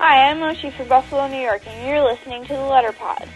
Hi, I'm Moshi for Buffalo, New York, and you're listening to the Letterpod.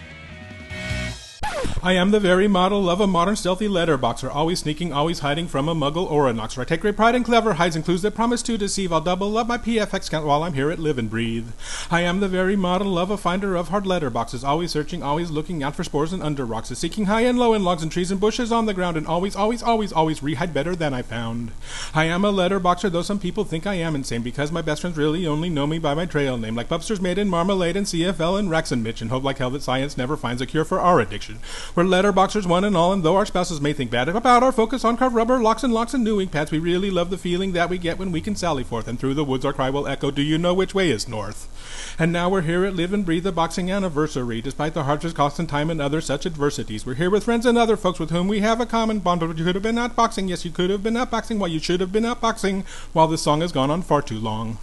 I am the very model of a modern stealthy letterboxer, always sneaking, always hiding from a muggle or a noxer. I take great pride in clever hides and clues that promise to deceive. I'll double up my PFX count while I'm here at Live and Breathe. I am the very model of a finder of hard letterboxes, always searching, always looking out for spores and under rocks, seeking high and low in logs and trees and bushes on the ground, and always re-hide better than I found. I am a letterboxer, though some people think I am insane, because my best friends really only know me by my trail name, like Bubsters Made in Marmalade and CFL and Rax and Mitch, and hope like hell that science never finds a cure for our addiction. We're letterboxers one and all, and though our spouses may think bad about our focus on carved rubber, locks and new ink pads, we really love the feeling that we get when we can sally forth, and through the woods our cry will echo, do you know which way is north? And now we're here at Live and Breathe, a boxing anniversary. Despite the hardships, cost and time and other such adversities, we're here with friends and other folks with whom we have a common bond. But you could have been out boxing, yes, you could have been out boxing, while you should have been out boxing, while this song has gone on far too long.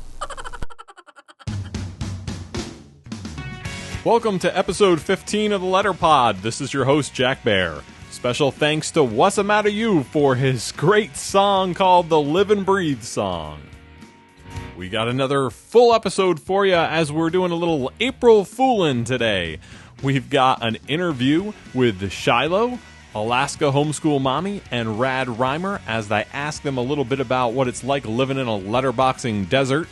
Welcome to episode 15 of the Letterpod. This is your host, Jackbear. Special thanks to What's a Matter You for his great song called the Live and Breathe song. We got another full episode for you as we're doing a little April Foolin today. We've got an interview with Shiloh, Alaska homeschool mommy, and Rad Rhymer as I ask them a little bit about what it's like living in a letterboxing desert.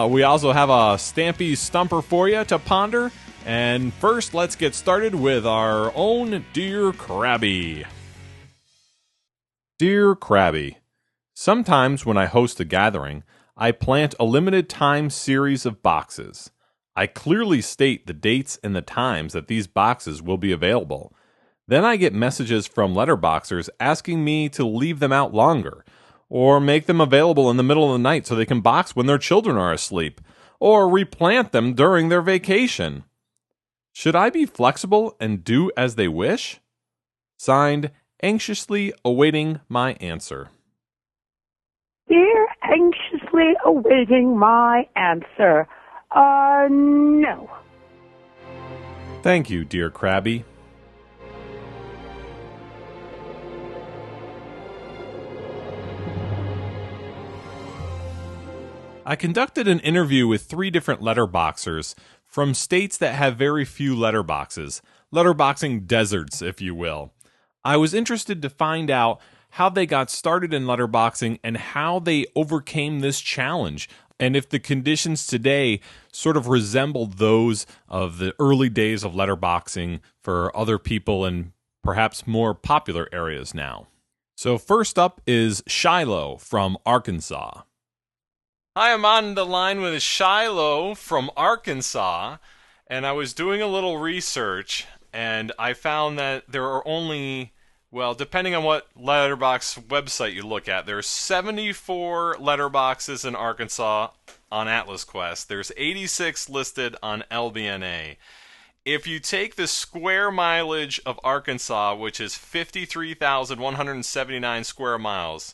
We also have a Stampeaz Stumper for you to ponder. And first, let's get started with our own Dear Crabby. Dear Crabby, sometimes when I host a gathering, I plant a limited time series of boxes. I clearly state the dates and the times that these boxes will be available. Then I get messages from letterboxers asking me to leave them out longer, or make them available in the middle of the night so they can box when their children are asleep, or replant them during their vacation. Should I be flexible and do as they wish? Signed, anxiously awaiting my answer. Dear, anxiously awaiting my answer. No. Thank you, dear Crabby. I conducted an interview with 3 different letterboxers from states that have very few letterboxes, letterboxing deserts, if you will. I was interested to find out how they got started in letterboxing and how they overcame this challenge, and if the conditions today sort of resemble those of the early days of letterboxing for other people in perhaps more popular areas now. So first up is Shiloh from Arkansas. Hi, I'm on the line with Shiloh from Arkansas, and I was doing a little research, and I found that there are only, well, depending on what letterbox website you look at, there's 74 letterboxes in Arkansas on Atlas Quest. There's 86 listed on LBNA. If you take the square mileage of Arkansas, which is 53,179 square miles,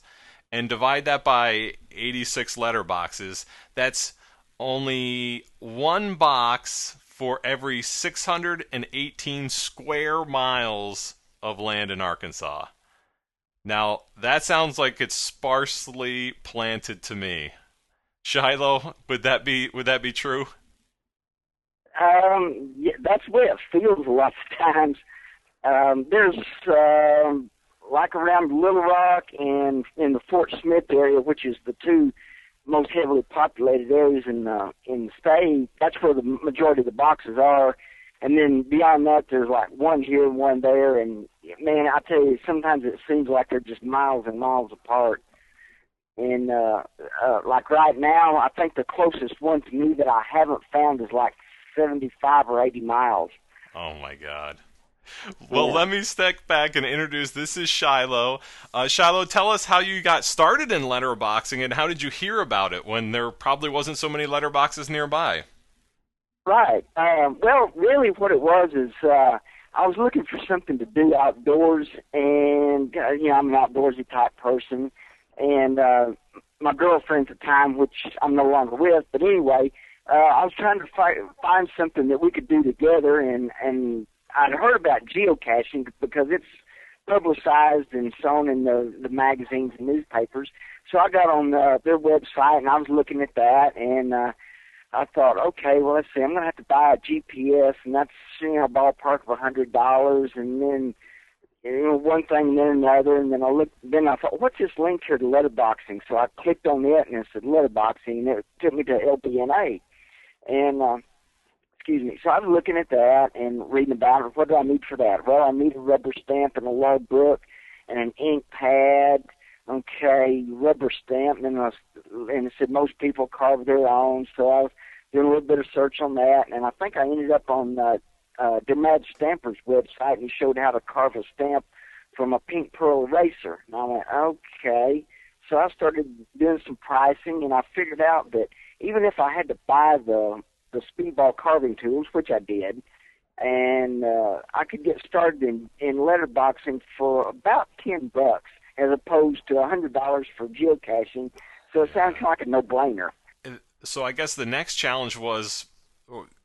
and divide that by 86 letterboxes, that's only one box for every 618 square miles of land in Arkansas. Now, that sounds like it's sparsely planted to me. Shiloh, would that be true? Yeah, that's the way it feels a lot of times. There's like around Little Rock and in the Fort Smith area, which is the 2 most heavily populated areas in the state. That's where the majority of the boxes are. And then beyond that, there's like one here and one there. And man, I tell you, sometimes it seems like they're just miles and miles apart. And like right now, I think the closest one to me that I haven't found is like 75 or 80 miles. Oh my God. Well, let me step back and introduce. This is Shiloh. Shiloh, tell us how you got started in letterboxing and how did you hear about it when there probably wasn't so many letterboxes nearby? Right. Well, really what it was is I was looking for something to do outdoors, and I'm an outdoorsy type person, and my girlfriend at the time, which I'm no longer with, but anyway, I was trying to find something that we could do together, and I'd heard about geocaching because it's publicized and shown in the magazines and newspapers. So I got on their website, and I was looking at that, and I thought, okay, well, let's see, I'm going to have to buy a GPS, and that's, ballpark of $100, and then, one thing and then another, and then I thought, what's this link here to letterboxing? So I clicked on it, and it said letterboxing, and it took me to LBNA. And, so I was looking at that and reading about it. What do I need for that? Well, I need a rubber stamp and a logbook and an ink pad. Okay, rubber stamp, and it said most people carve their own, so I was doing a little bit of search on that, and I think I ended up on the Mad Stamper's website, and he showed how to carve a stamp from a pink pearl eraser. And I went, okay. So I started doing some pricing, and I figured out that even if I had to buy the speedball carving tools, which I did, and I could get started in letterboxing for about $10, as opposed to $100 for geocaching. So it sounds like a no-brainer. So I guess the next challenge was,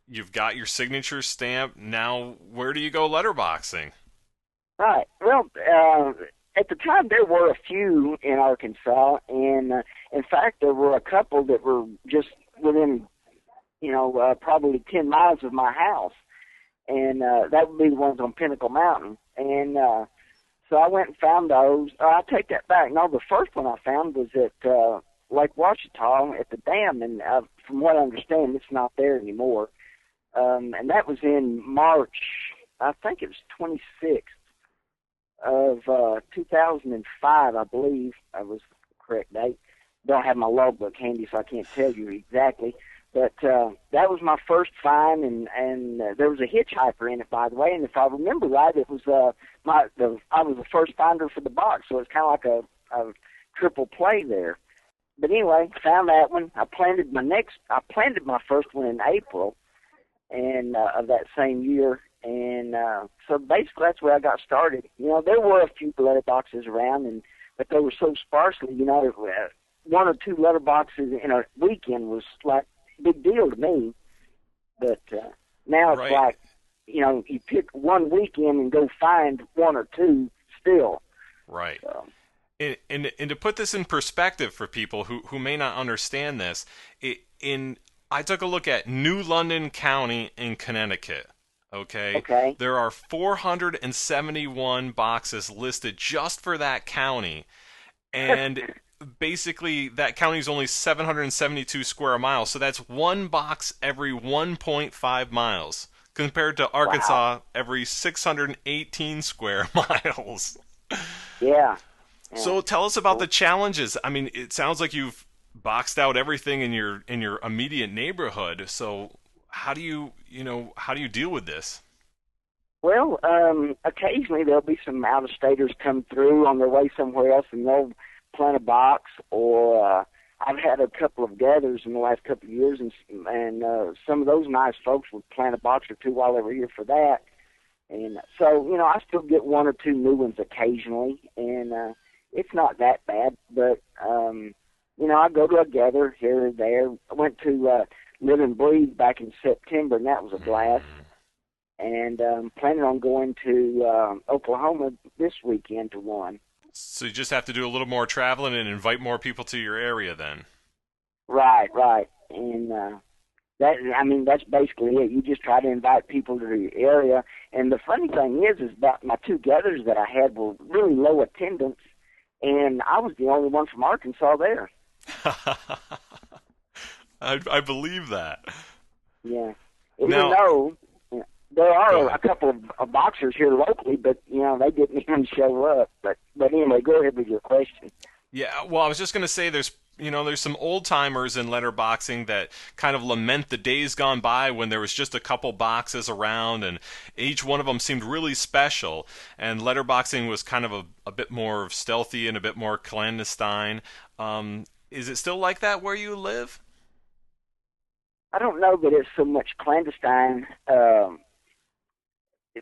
you've got your signature stamp. Now, where do you go letterboxing? Right. Well, at the time, there were a few in Arkansas, and in fact, there were a couple that were just within, probably 10 miles of my house, and that would be the ones on Pinnacle Mountain. And so I went and found those. I take that back. No, the first one I found was at Lake Ouachita at the dam, and from what I understand, it's not there anymore. And that was in March, I think it was 26th of 2005, I believe. That was the correct date. Don't have my logbook handy, so I can't tell you exactly. But that was my first find, and there was a hitchhiker in it, by the way. And if I remember right, it was I was the first finder for the box, so it's kind of like a triple play there. But anyway, found that one. I planted my first one in April, and of that same year. And so basically, that's where I got started. There were a few letterboxes around, but they were so sparsely. One or two letterboxes in a weekend was like big deal to me, but now it's like, you pick one weekend and go find one or two still. Right. So. And to put this in perspective for people who may not understand this, I took a look at New London County in Connecticut. Okay. There are 471 boxes listed just for that county, and basically, that county is only 772 square miles, so that's one box every 1.5 miles, compared to Arkansas every 618 square miles. Yeah. So tell us about the challenges. I mean, it sounds like you've boxed out everything in your immediate neighborhood. So how do you deal with this? Well, occasionally there'll be some out-of-staters come through on their way somewhere else, and they'll plant a box, or I've had a couple of gathers in the last couple of years, and some of those nice folks would plant a box or two while they were here for that. And so, I still get one or two new ones occasionally, and it's not that bad. But, I go to a gather here and there. I went to Live and Breathe back in September, and that was a blast. And planning on going to Oklahoma this weekend to one. So you just have to do a little more traveling and invite more people to your area then. Right. And that's basically it. You just try to invite people to your area. And the funny thing is that my two gathers that I had were really low attendance, and I was the only one from Arkansas there. I believe that. Yeah. Even though there are a couple of boxers here locally, but, they didn't even show up. But anyway, go ahead with your question. Yeah, well, I was just going to say there's some old-timers in letterboxing that kind of lament the days gone by when there was just a couple boxes around, and each one of them seemed really special, and letterboxing was kind of a bit more stealthy and a bit more clandestine. Is it still like that where you live? I don't know that it's so much clandestine,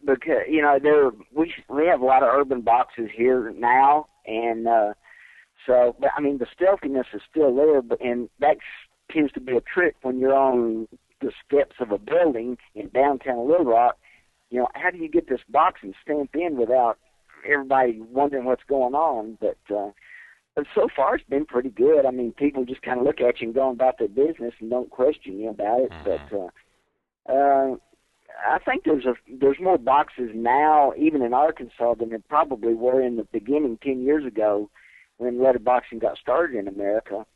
because we have a lot of urban boxes here now, and so but I mean the stealthiness is still there, and that tends to be a trick when you're on the steps of a building in downtown Little Rock. How do you get this box and stamp in without everybody wondering what's going on? But So far, it's been pretty good. I mean, people just kind of look at you and go about their business and don't question you about it. But I think there's more boxes now, even in Arkansas, than there probably were in the beginning 10 years ago when letterboxing got started in America.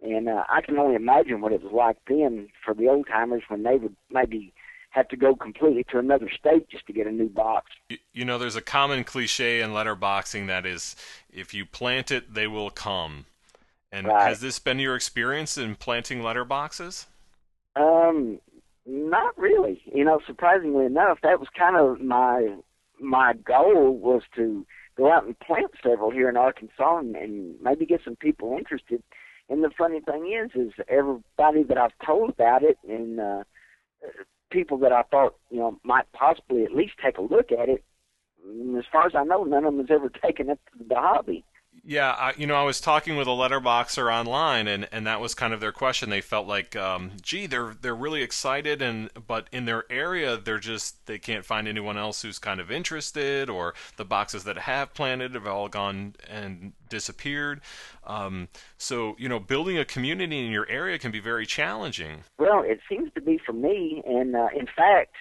And I can only imagine what it was like then for the old-timers when they would maybe have to go completely to another state just to get a new box. You know, there's a common cliche in letterboxing that is, if you plant it, they will come. And Right. Has this been your experience in planting letterboxes? Not really. You know, surprisingly enough, that was kind of my goal, was to go out and plant several here in Arkansas and maybe get some people interested. And the funny thing is everybody that I've told about it and people that I thought, you know, might possibly at least take a look at it, as far as I know, none of them has ever taken up the hobby. Yeah, I was talking with a letterboxer online, and that was kind of their question. They felt like, they're really excited, but in their area, they can't find anyone else who's kind of interested, or the boxes that have planted have all gone and disappeared. So, you know, building a community in your area can be very challenging. Well, it seems to be for me, and in fact,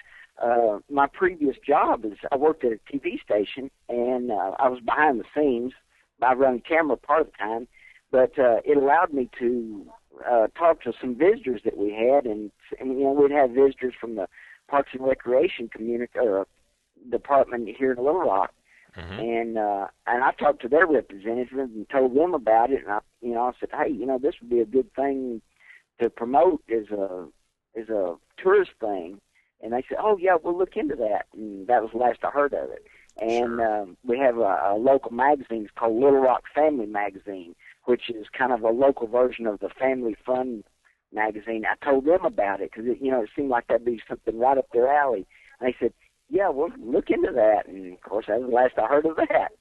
my previous job is I worked at a TV station, and I was behind the scenes. I run camera part of the time, but it allowed me to talk to some visitors that we had, and you know, we'd have visitors from the Parks and Recreation community or department here in Little Rock, and I talked to their representatives and told them about it, and I said, hey, you know, this would be a good thing to promote as a tourist thing, and they said, oh yeah, we'll look into that, and that was the last I heard of it. And we have a local magazine called Little Rock Family Magazine, which is kind of a local version of the Family Fun magazine. I told them about it because, you know, it seemed like that'd be something right up their alley. And they said, yeah, we'll look into that. And, of course, that was the last I heard of that.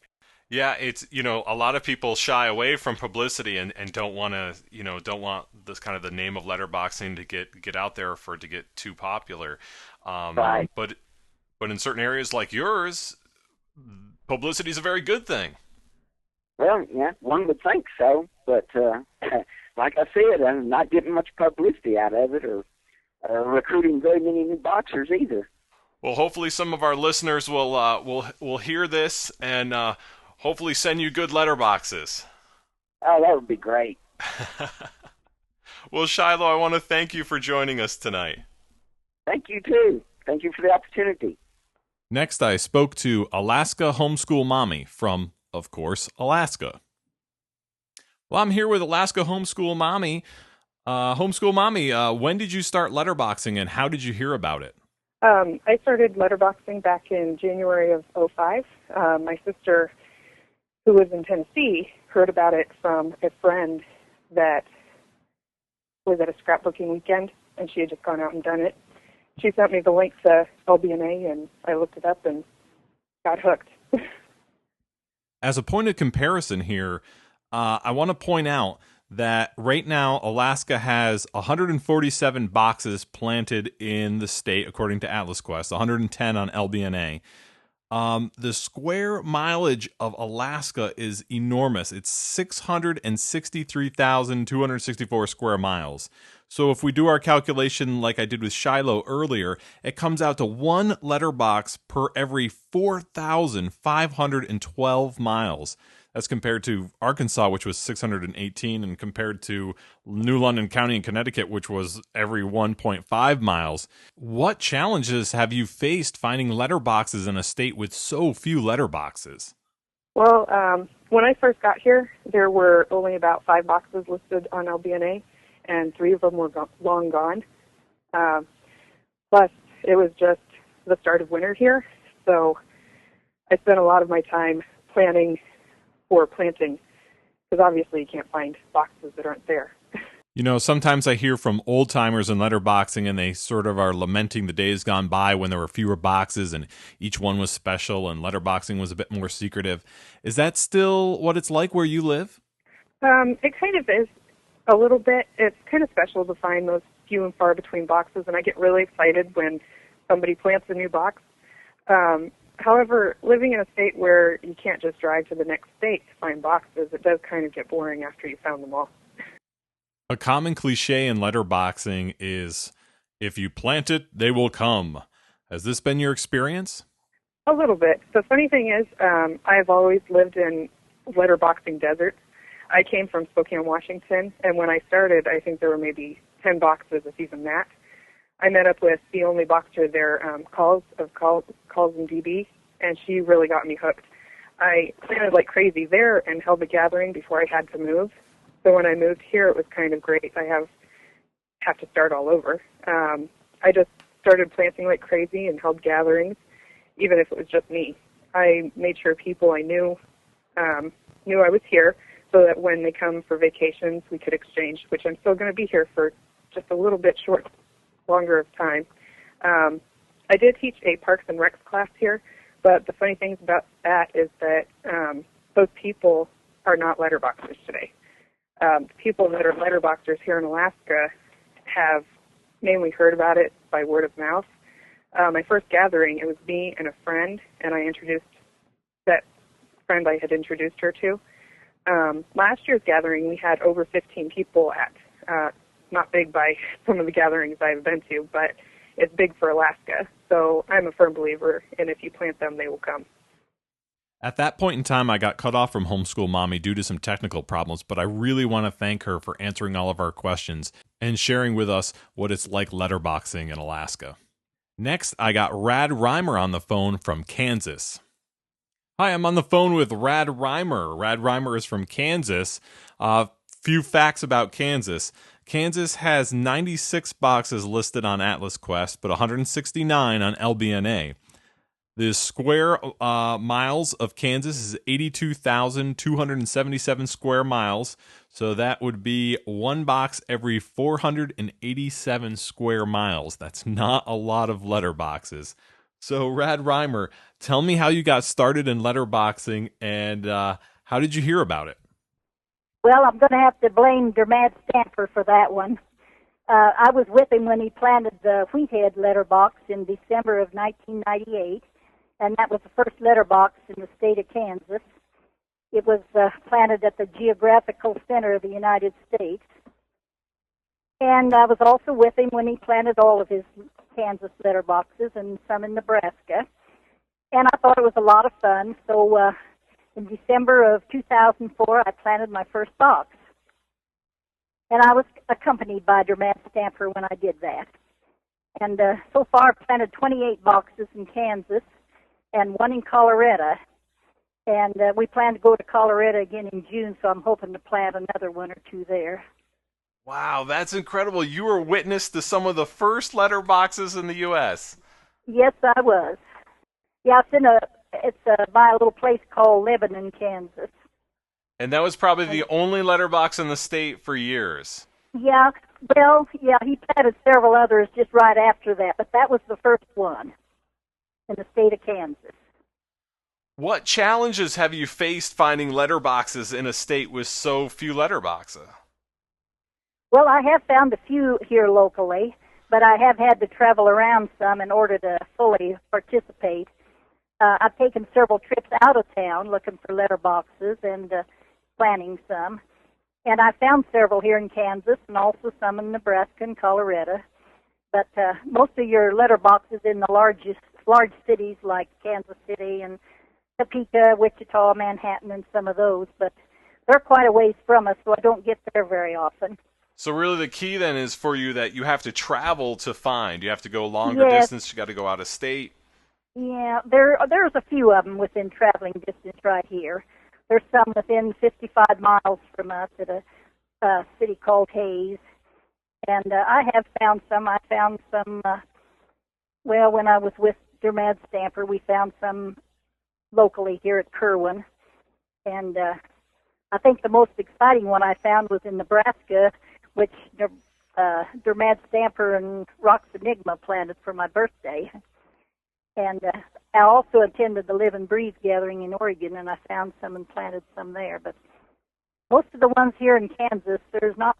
Yeah, it's, you know, a lot of people shy away from publicity and don't want to, you know, don't want this kind of the name of letterboxing to get out there for it to get too popular. Right. But in certain areas like yours, publicity is a very good thing. Well, yeah, one would think so, but like I said, I'm not getting much publicity out of it or recruiting very many new boxers either. Well, hopefully some of our listeners will hear this and hopefully send you good letterboxes. Oh, that would be great. Well, Shiloh, I want to thank you for joining us tonight. Thank you, too. Thank you for the opportunity. Next, I spoke to Alaska Homeschool Mommy from, of course, Alaska. Well, I'm here with Alaska Homeschool Mommy. Homeschool Mommy, when did you start letterboxing and how did you hear about it? I started letterboxing back in January of 2005. My sister, who lives in Tennessee, heard about it from a friend that was at a scrapbooking weekend, and she had just gone out and done it. She sent me the link to LBNA, and I looked it up and got hooked. As a point of comparison here, I want to point out that right now Alaska has 147 boxes planted in the state, according to Atlas Quest, 110 on LBNA. The square mileage of Alaska is enormous. It's 663,264 square miles. So if we do our calculation like I did with Shiloh earlier, it comes out to one letterbox per every 4,512 miles. That's compared to Arkansas, which was 618, and compared to New London County in Connecticut, which was every 1.5 miles. What challenges have you faced finding letterboxes in a state with so few letterboxes? Well, when I first got here, there were only about 5 boxes listed on LBNA, and 3 of them were long gone. Plus, it was just the start of winter here, so I spent a lot of my time planning for planting, because obviously you can't find boxes that aren't there. You know, sometimes I hear from old-timers in letterboxing, and they sort of are lamenting the days gone by when there were fewer boxes and each one was special and letterboxing was a bit more secretive. Is that still what it's like where you live? It kind of is a little bit. It's kind of special to find those few and far between boxes, and I get really excited when somebody plants a new box. However, living in a state where you can't just drive to the next state to find boxes, it does kind of get boring after you found them all. A common cliche in letterboxing is, if you plant it, they will come. Has this been your experience? A little bit. The funny thing is, I've always lived in letterboxing deserts. I came from Spokane, Washington, and when I started, I think there were maybe 10 boxes, if even that. I met up with the only boxer there, Calls and DB, and she really got me hooked. I planted like crazy there and held the gathering before I had to move. So when I moved here, it was kind of great. I have to start all over. I just started planting like crazy and held gatherings, even if it was just me. I made sure people I knew I was here, so that when they come for vacations, we could exchange, which I'm still going to be here for just a little bit longer of time. I did teach a Parks and Recs class here, but the funny thing about that is that those people are not letterboxers today. The people that are letterboxers here in Alaska have mainly heard about it by word of mouth. My first gathering, it was me and a friend, and I introduced that friend I had introduced her to. Last year's gathering, we had over 15 people at. Not big by some of the gatherings I've been to, but it's big for Alaska. So I'm a firm believer in if you plant them, they will come. At that point in time, I got cut off from Homeschool Mommy due to some technical problems, but I really want to thank her for answering all of our questions and sharing with us what it's like letterboxing in Alaska. Next, I got Rad Rhymer on the phone from Kansas. Hi, I'm on the phone with Rad Rhymer. Rad Rhymer is from Kansas. Few facts about Kansas. Kansas has 96 boxes listed on Atlas Quest, but 169 on LBNA. The square miles of Kansas is 82,277 square miles, so that would be one box every 487 square miles. That's not a lot of letterboxes. So, Rad Rhymer, tell me how you got started in letterboxing, and how did you hear about it? Well, I'm going to have to blame Mad Stamper for that one. I was with him when he planted the Wheathead letterbox in December of 1998, and that was the first letterbox in the state of Kansas. It was planted at the geographical center of the United States. And I was also with him when he planted all of his Kansas letterboxes and some in Nebraska. And I thought it was a lot of fun, so in December of 2004, I planted my first box. And I was accompanied by Mad Stamper when I did that. And so far, I've planted 28 boxes in Kansas and one in Colorado. And we plan to go to Colorado again in June, so I'm hoping to plant another one or two there. Wow, that's incredible. You were witness to some of the first letterboxes in the U.S. Yes, I was. Yeah, it's by a little place called Lebanon, Kansas. And that was probably the only letterbox in the state for years. Yeah, well, yeah, he planted several others just right after that, but that was the first one in the state of Kansas. What challenges have you faced finding letterboxes in a state with so few letterboxes? Well, I have found a few here locally, but I have had to travel around some in order to fully participate. I've taken several trips out of town looking for letterboxes and planting some. And I found several here in Kansas and also some in Nebraska and Colorado. But most of your letterboxes in the large cities like Kansas City and Topeka, Wichita, Manhattan, and some of those. But they're quite a ways from us, so I don't get there very often. So really the key then is for you that you have to travel to find. You have to go longer distance. You got to go out of state. Yeah, there's a few of them within traveling distance right here. There's some within 55 miles from us at a city called Hayes. And I have found some. I found some, when I was with Mad Stamper, we found some locally here at Kerwin. And I think the most exciting one I found was in Nebraska, which Mad Stamper and Rock's Enigma planted for my birthday. And I also attended the Live and Breathe gathering in Oregon, and I found some and planted some there. But most of the ones here in Kansas, there's not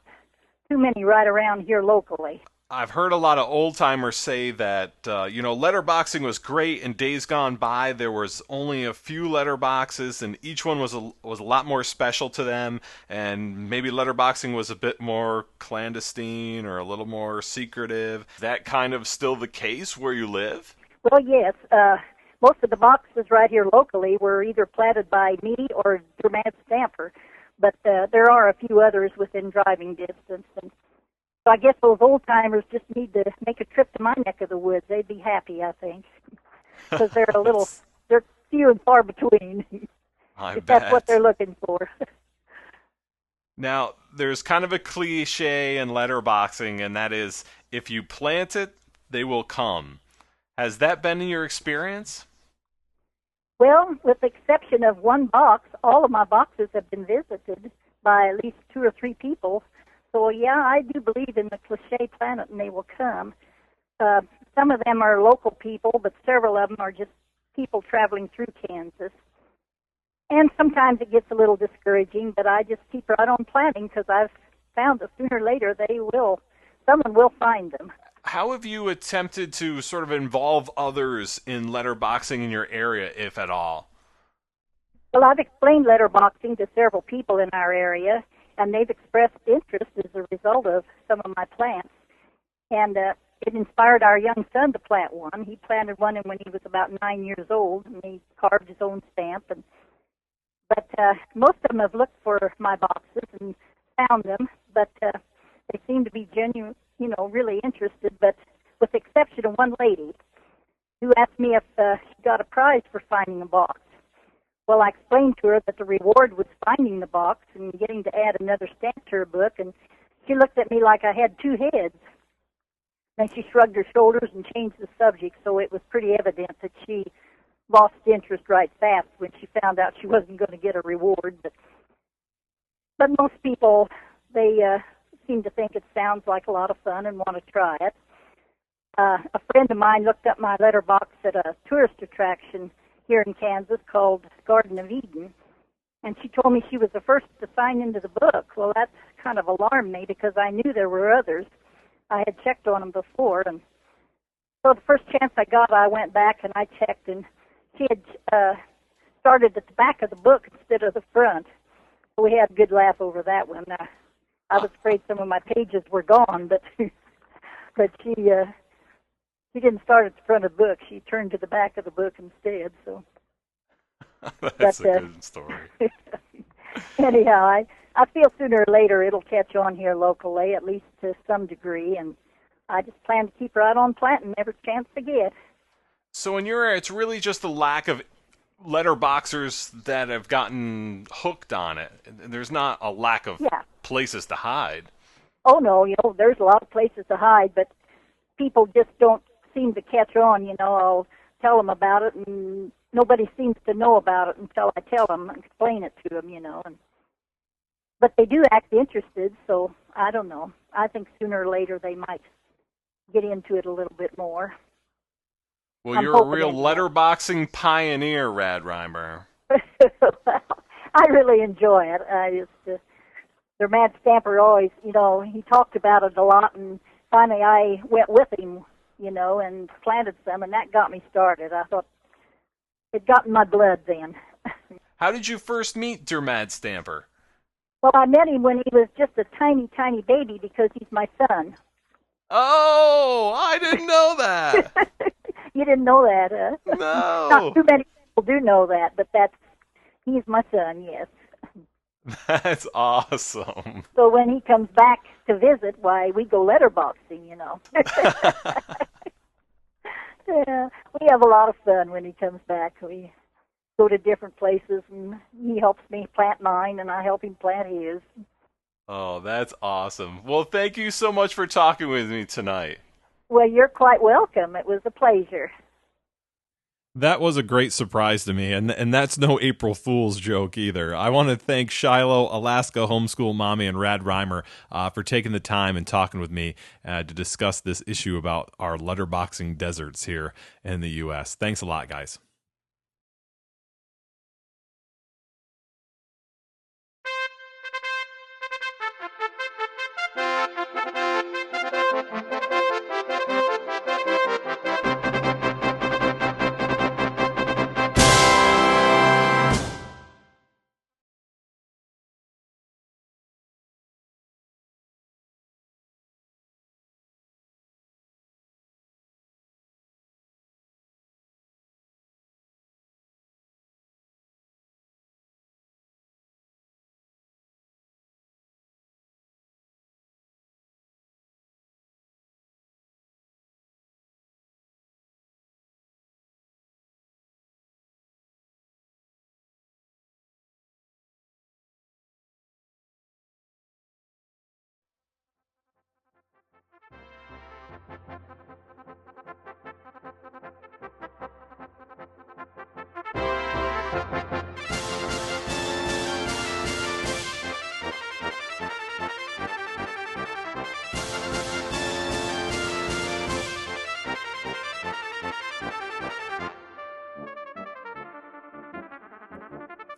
too many right around here locally. I've heard a lot of old timers say that letterboxing was great in days gone by. There was only a few letterboxes, and each one was a lot more special to them. And maybe letterboxing was a bit more clandestine or a little more secretive. Is that kind of still the case where you live? Well, yes. Most of the boxes right here locally were either platted by me or Rad Stamper, but there are a few others within driving distance. And so I guess those old-timers just need to make a trip to my neck of the woods. They'd be happy, I think, because they're few and far between. If that's what they're looking for. Now, there's kind of a cliche in letterboxing, and that is, if you plant it, they will come. Has that been in your experience? Well, with the exception of one box, all of my boxes have been visited by at least 2 or 3 people. So, yeah, I do believe in the cliche planet, and they will come. Some of them are local people, but several of them are just people traveling through Kansas. And sometimes it gets a little discouraging, but I just keep right on planning because I've found that sooner or later someone will find them. How have you attempted to sort of involve others in letterboxing in your area, if at all? Well, I've explained letterboxing to several people in our area, and they've expressed interest as a result of some of my plants. And it inspired our young son to plant one. He planted one when he was about 9 years old, and he carved his own stamp. But most of them have looked for my boxes and found them, but they seem to be genuine, really interested, but with the exception of one lady who asked me if she got a prize for finding a box. Well, I explained to her that the reward was finding the box and getting to add another stamp to her book, and she looked at me like I had 2 heads. Then she shrugged her shoulders and changed the subject, so it was pretty evident that she lost interest right fast when she found out she wasn't going to get a reward. But most people, they seem to think it sounds like a lot of fun and want to try it. A friend of mine looked up my letterbox at a tourist attraction here in Kansas called Garden of Eden, and she told me she was the first to sign into the book. Well, that kind of alarmed me because I knew there were others. I had checked on them before, and so the first chance I got, I went back and I checked, and she had started at the back of the book instead of the front. So we had a good laugh over that one. I was afraid some of my pages were gone, but she didn't start at the front of the book. She turned to the back of the book instead. So that's a good story. Anyhow, I feel sooner or later it'll catch on here locally, at least to some degree, and I just plan to keep right on planting every chance I get. So in your area, it's really just the lack of letterboxers that have gotten hooked on it. There's not a lack of places to hide. Oh, no, there's a lot of places to hide, but people just don't seem to catch on. I'll tell them about it, and nobody seems to know about it until I tell them and explain it to them, But they do act interested, so I don't know. I think sooner or later they might get into it a little bit more. Well, you're a real letterboxing pioneer, Rad Rhymer. Well, I really enjoy it. The Mad Stamper always, he talked about it a lot, and finally I went with him, and planted some, and that got me started. I thought it got in my blood then. How did you first meet Der Mad Stamper? Well, I met him when he was just a tiny, tiny baby because he's my son. Oh, I didn't know that. You didn't know that, huh? No. Not too many people do know that, but he's my son, yes. That's awesome. So when he comes back to visit, why, we go letterboxing, Yeah, we have a lot of fun when he comes back. We go to different places, and he helps me plant mine, and I help him plant his. Oh, that's awesome. Well, thank you so much for talking with me tonight. Well, you're quite welcome. It was a pleasure. That was a great surprise to me, and that's no April Fool's joke either. I want to thank Shiloh, Alaska Homeschool Mommy, and Rad Rhymer for taking the time and talking with me to discuss this issue about our letterboxing deserts here in the U.S. Thanks a lot, guys.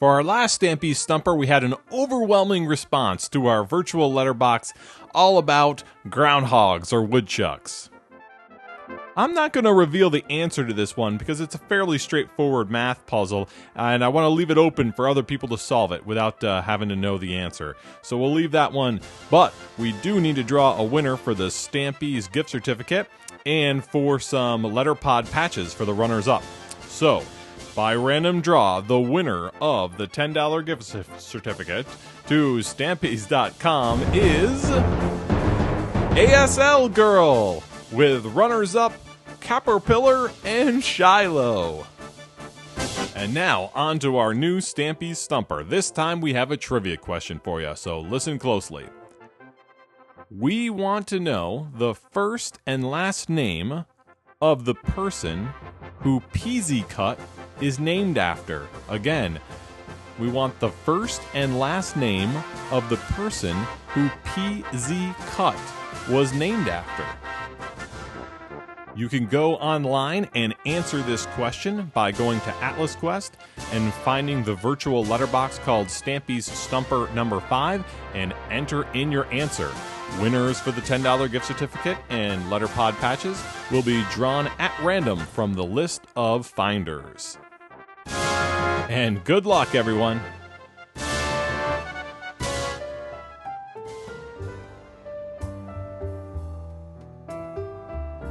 For our last Stampeaz Stumper, we had an overwhelming response to our virtual letterbox all about groundhogs or woodchucks. I'm not going to reveal the answer to this one because it's a fairly straightforward math puzzle, and I want to leave it open for other people to solve it without having to know the answer. So we'll leave that one, but we do need to draw a winner for the Stampeaz gift certificate and for some Letterpod patches for the runners-up. So, by random draw, the winner of the $10 gift certificate to Stampeaz.com is ASL Girl, with runners-up Caterpillar and Shiloh. And now, on to our new Stampeaz Stumper. This time we have a trivia question for you, so listen closely. We want to know the first and last name of the person who Peasy Cut is named after. Again, we want the first and last name of the person who Peasy Cut was named after. You can go online and answer this question by going to Atlas Quest and finding the virtual letterbox called Stampeaz Stumper number 5 and enter in your answer. Winners for the $10 gift certificate and Letterpod patches will be drawn at random from the list of finders. And good luck, everyone!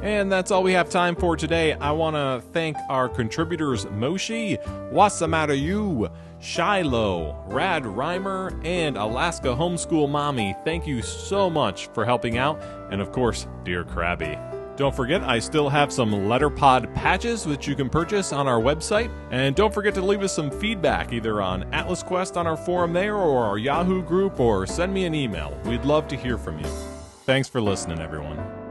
And that's all we have time for today. I want to thank our contributors Moshi, What's the Matter You, Shiloh, Rad Rhymer, and Alaska Homeschool Mommy. Thank you so much for helping out. And of course, dear Crabby. Don't forget, I still have some Letterpod patches which you can purchase on our website. And don't forget to leave us some feedback either on Atlas Quest on our forum there or our Yahoo group, or send me an email. We'd love to hear from you. Thanks for listening, everyone.